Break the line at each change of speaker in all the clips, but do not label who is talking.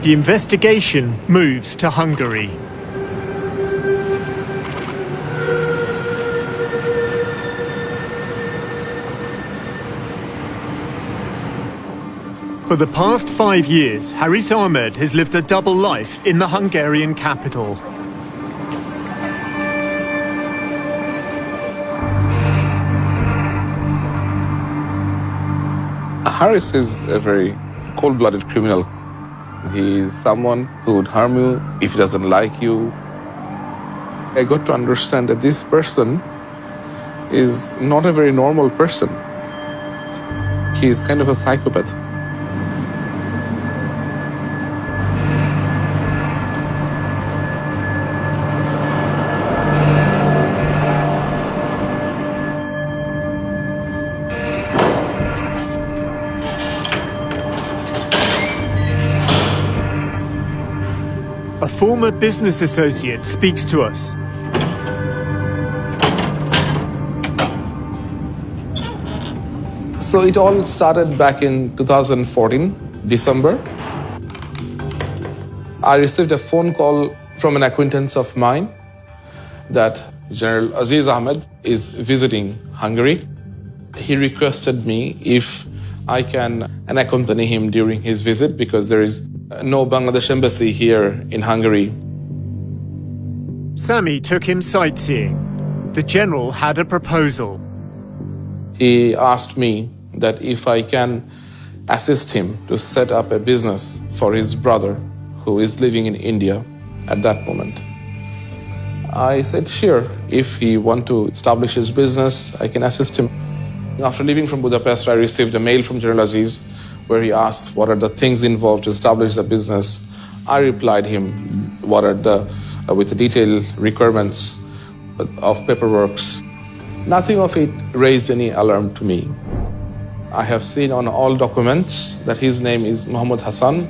The investigation moves to Hungary. For the past 5 years, Haris Ahmed has lived a double life in the Hungarian capital.
Haris is a very cold-blooded criminal. He is someone who would harm you if he doesn't like you. I got to understand that this person is not a very normal person. He is kind of a psychopath.
A former business associate speaks to us.
So it all started back in 2014, December. I received a phone call from an acquaintance of mine that General Aziz Ahmed is visiting Hungary. He requested me if I can accompany him during his visit because there is no Bangladesh embassy here in Hungary.
Sami took him sightseeing. The general had a proposal.
He asked me that if I can assist him to set up a business for his brother who is living in India at that moment. I said, sure, if he wants to establish his business, I can assist him. After leaving from Budapest, I received a mail from General Aziz where he asked what are the things involved to establish the business. I replied him what are with the detailed requirements of paperwork. Nothing of it raised any alarm to me. I have seen on all documents that his name is Mohammed Hassan,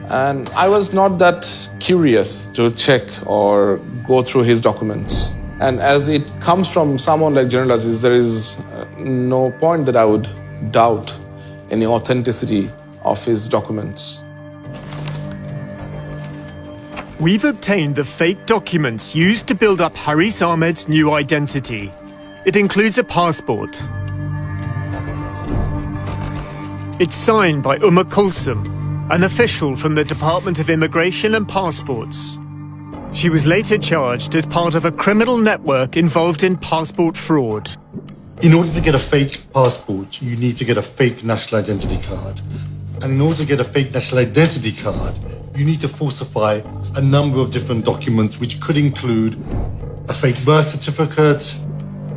and I was not that curious to check or go through his documents. And as it comes from someone like General Aziz, there is no point that I would doubt any authenticity of his documents.
We've obtained the fake documents used to build up Haris Ahmed's new identity. It includes a passport. It's signed by Umar Kulsum, an official from the Department of Immigration and Passports. She was later charged as part of a criminal network involved in passport fraud.
In order to get a fake passport, you need to get a fake national identity card. And in order to get a fake national identity card, you need to falsify a number of different documents, which could include a fake birth certificate,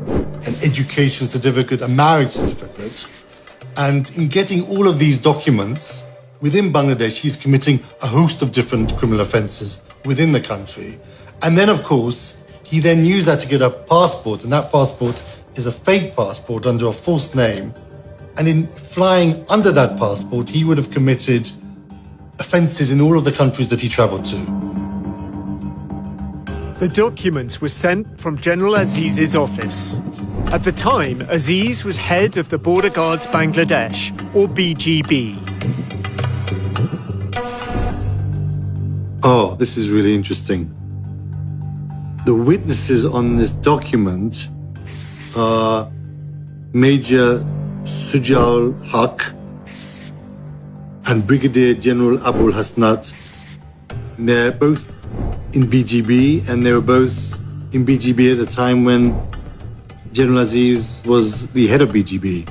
an education certificate, a marriage certificate. And in getting all of these documents, within Bangladesh, he's committing a host of different criminal offenses within the country. And then, of course, he then used that to get a passport, and that passport is a fake passport under a false name. And in flying under that passport, he would have committed offenses in all of the countries that he traveled to.
The documents were sent from General Aziz's office. At the time, Aziz was head of the Border Guards Bangladesh, or BGB.
Oh, this is really interesting. The witnesses on this document are Major Sujal Haq and Brigadier General Abul Hasnat. They're both in BGB, and they were both in BGB at the time when General Aziz was the head of BGB.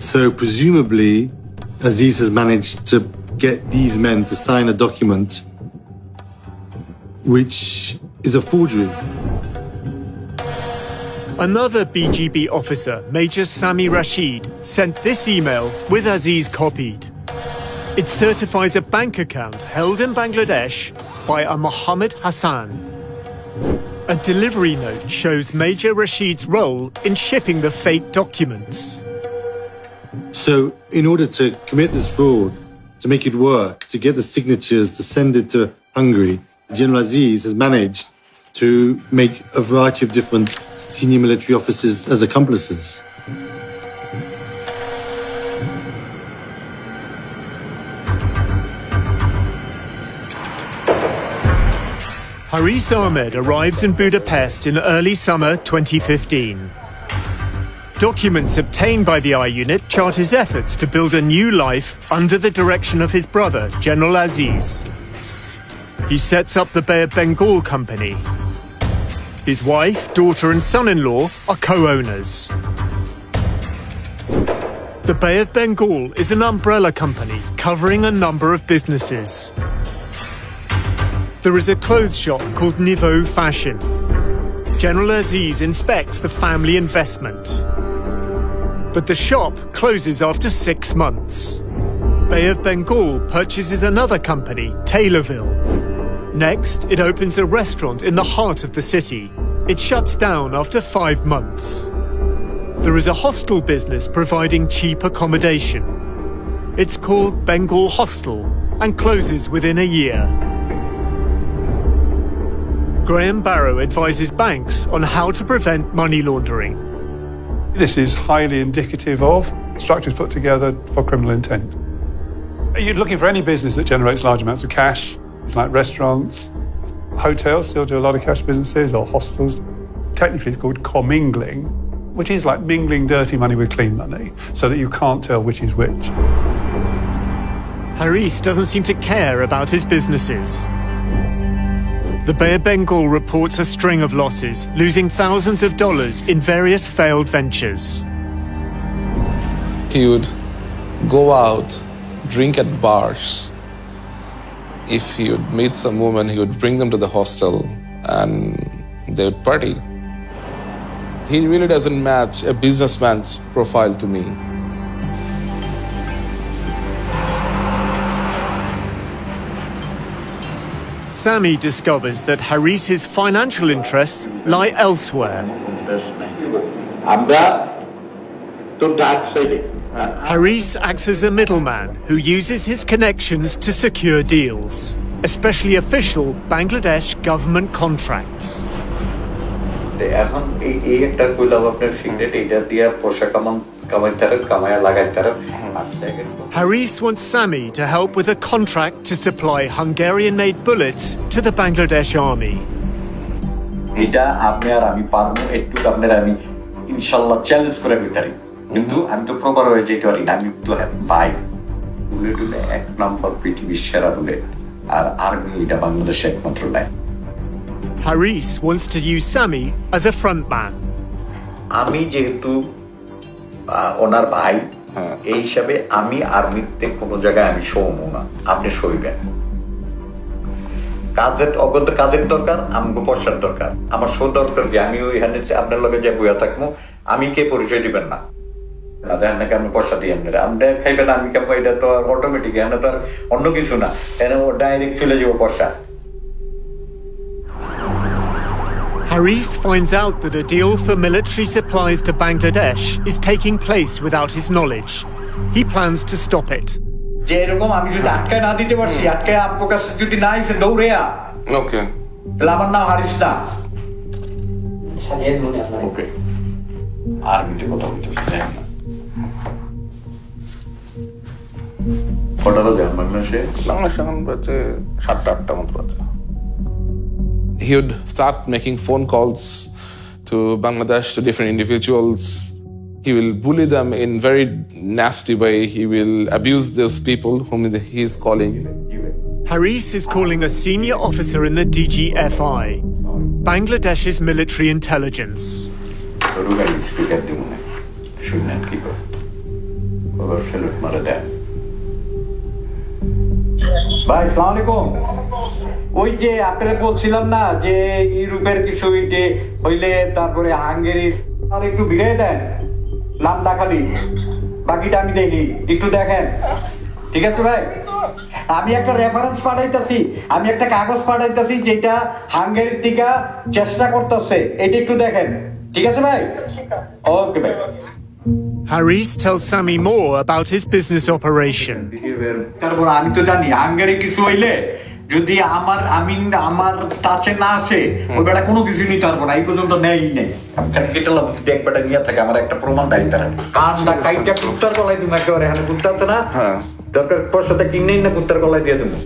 So presumably, Aziz has managed to get these men to sign a document which is a forgery.
Another BGB officer, Major Sami Rashid, sent this email with Aziz copied. It certifies a bank account held in Bangladesh by a Mohammed Hassan. A delivery note shows Major Rashid's role in shipping the fake documents.
So in order to commit this fraud, to make it work, to get the signatures, to send it to Hungary, General Aziz has managed to make a variety of different senior military officers as accomplices.
Haris Ahmed arrives in Budapest in early summer 2015. Documents obtained by the I-Unit chart his efforts to build a new life under the direction of his brother, General Aziz. He sets up the Bay of Bengal Company. His wife, daughter and son-in-law are co-owners. The Bay of Bengal is an umbrella company covering a number of businesses. There is a clothes shop called Niveau Fashion. General Aziz inspects the family investment. But the shop closes after 6 months. Bay of Bengal purchases another company, Taylorville. Next, it opens a restaurant in the heart of the city. It shuts down after 5 months. There is a hostel business providing cheap accommodation. It's called Bengal Hostel and closes within a year. Graham Barrow advises banks on how to prevent money laundering.
This is highly indicative of structures put together for criminal intent. You're looking for any business that generates large amounts of cash. It's like restaurants, hotels still do a lot of cash businesses, or hostels. Technically it's called commingling, which is like mingling dirty money with clean money, so that you can't tell which is which.
Haris doesn't seem to care about his businesses. The Bay of Bengal reports a string of losses, losing thousands of dollars in various failed ventures.
He would go out, drink at bars. If he would meet some woman, he would bring them to the hostel and they would party. He really doesn't match a businessman's profile to me.
Sami discovers that Haris's financial interests lie elsewhere. Haris acts as a middleman who uses his connections to secure deals, especially official Bangladesh government contracts. Haris wants Sami to help with a contract to supply Hungarian-made bullets to the Bangladesh army. Haris wants to use Sami as a frontman.
ওনার ভাই এই হিসাবে আমি আর্মিতে কোনো জায়গায় আমি শোবো না, আপনি শোইবেন। কাজের দরকার, আমাকে পয়সার দরকার। আমার শো দরকার কি আমি ওইখানে আপনার লগে যে বইয়া থাকবো, আমি কে পরিচয় দিবেন না। দেখেন নাকি আমি পয়সা দিই আপনারা, আপনি খাইবেন আমি খাবো, এটা তো অটোমেটিক, এখানে তো আর অন্য কিছু না, এখানে ডাইরেক্ট চলে যাবো পয়সা।
Haris finds out that a deal for military supplies to Bangladesh is taking place without his knowledge. He plans to stop it.
যে এরকম আমি যদি আটকায় না দিতে পারছি, আটকায় আপনার কাছে যদি না এসে দৌড়ে
Okay.
তাহলে আমার নাম হারিস না। ওকে, আর্মিতে কথা বলতে কটা বাজে বাংলাদেশে?
বাংলাদেশ এখন বাজে 7টা-8টা মতো বাজে। He would start making phone calls to Bangladesh, to different individuals. He will bully them in very nasty way. He will abuse those people whom he is calling.
Haris is calling a senior officer in the DGFI, Bangladesh's military intelligence.
ভাই আসসালামু আলাইকুম। ওই যে আপনারা বলছিলাম না যে ইউরোপের কিছু হইলে তারপরে হাঙ্গেরির, আর একটু ভিড়ে দেন নামটা খালি, বাকিটা আমি দেখি, একটু দেখেন। ঠিক আছে ভাই, আমি একটা রেফারেন্স পাঠাইতেছি, আমি একটা কাগজ পাঠাইতেছি যেটা হাঙ্গেরির থেকে চেষ্টা করতেছে, এটা একটু দেখেন। ঠিক আছে ভাই? ওকে ভাই।
Haris tells Sami more about his business operation.
তারপর আমি তো জানি হাঙ্গেরি কিছু হইলে যদি আমার কাছে না আসে, ওই বেটা কোনো কিছু নিতে পারবো না, এই পর্যন্ত নেই নেই। দেখবেটা নিয়ে থাকে, আমার একটা প্রমাণ দেয় তারা কানটা কাইটা কুত্তার গলায় দিব একেবারে, এখানে কুত্তা আছে না, দরকার পয়সাটা কিনেই না কুত্তার গলায় দিয়ে দেবো।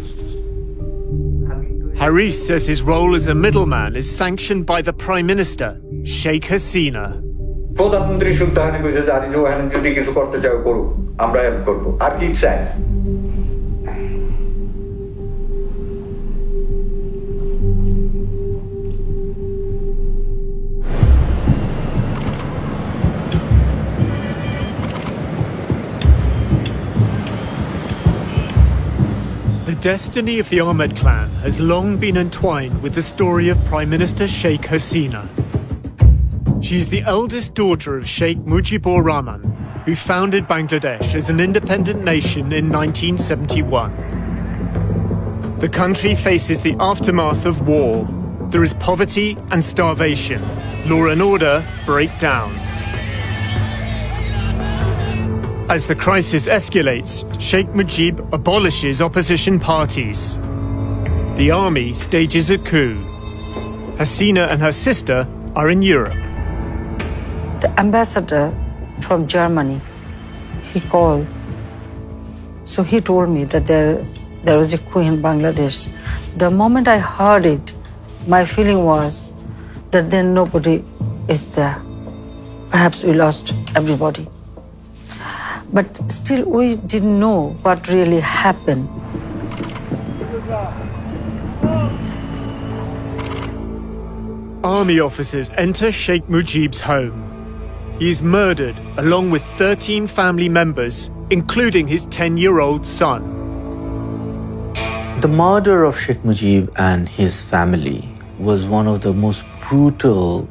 Haris says his role as a middleman is sanctioned by the Prime Minister, Sheikh Hasina.
প্রধানমন্ত্রী সুলতানে কইছে যে আরিজ ওখানে যদি কিছু করতে চাও করুক, আমরা হেল্প করবো, আর কি চাই?
The destiny of the Ahmed clan has long been entwined with the story of Prime Minister Sheikh Hasina. She is the eldest daughter of Sheikh Mujibur Rahman, who founded Bangladesh as an independent nation in 1971. The country faces the aftermath of war. There is poverty and starvation. Law and order break down. As the crisis escalates, Sheikh Mujib abolishes opposition parties. The army stages a coup. Hasina and her sister are in Europe.
The ambassador from Germany, he called. So he told me that there was a coup in Bangladesh. The moment I heard it, my feeling was that then nobody is there. Perhaps we lost everybody. But still, we didn't know what really happened.
Army officers enter Sheikh Mujib's home. He is murdered along with 13 family members, including his 10-year-old son.
The murder of Sheikh Mujib and his family was one of the most brutal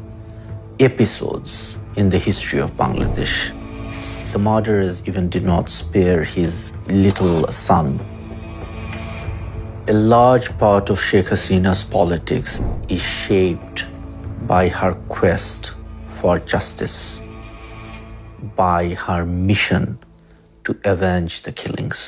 episodes in the history of Bangladesh. The murderers even did not spare his little son. A large part of Sheikh Hasina's politics is shaped by her quest for justice, by her mission to avenge the killings.